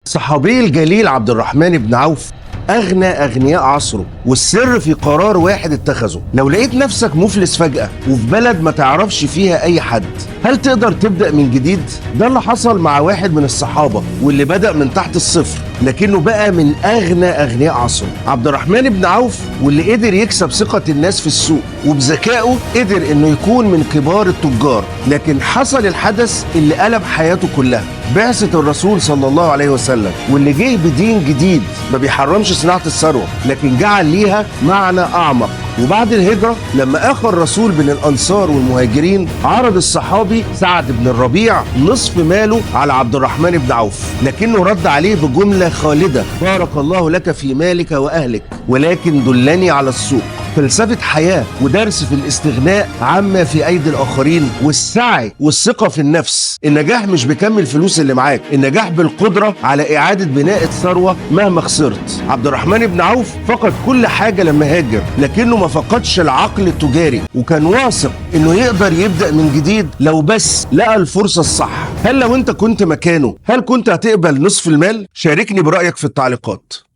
صحابي الجليل عبد الرحمن بن عوف أغنى أغنياء عصره، والسر في قرار واحد اتخذه. لو لقيت نفسك مفلس فجأة وفي بلد ما تعرفش فيها أي حد، هل تقدر تبدأ من جديد؟ ده اللي حصل مع واحد من الصحابة، واللي بدأ من تحت الصفر لكنه بقى من أغنى أغنياء عصره، عبد الرحمن بن عوف، واللي قدر يكسب ثقة الناس في السوق، وبذكائه قدر إنه يكون من كبار التجار. لكن حصل الحدث اللي قلب حياته كلها، بعثة الرسول صلى الله عليه وسلم، واللي جه بدين جديد ما بيحرمش صناعة الثروة، لكن جعل ليها معنى أعمق. وبعد الهجرة لما أخى الرسول بين الأنصار والمهاجرين، عرض الصحابي سعد بن الربيع نصف ماله على عبد الرحمن بن عوف، لكنه رد عليه بجملة خالدة: بارك الله لك في مالك وأهلك، ولكن دلني على السوق. فلسفة حياة ودرس في الاستغناء عما في أيدي الآخرين، والسعي والثقة في النفس. النجاح مش بكم الفلوس اللي معاك، النجاح بالقدرة على إعادة بناء الثروة مهما خسرت. عبد الرحمن بن عوف فقد كل حاجة لما هاجر، لكنه ما فقدش العقل التجاري، وكان واثق إنه يقدر يبدأ من جديد لو بس لقى الفرصة الصح. هل لو أنت كنت مكانه، هل كنت هتقبل نصف المال؟ شاركني برأيك في التعليقات.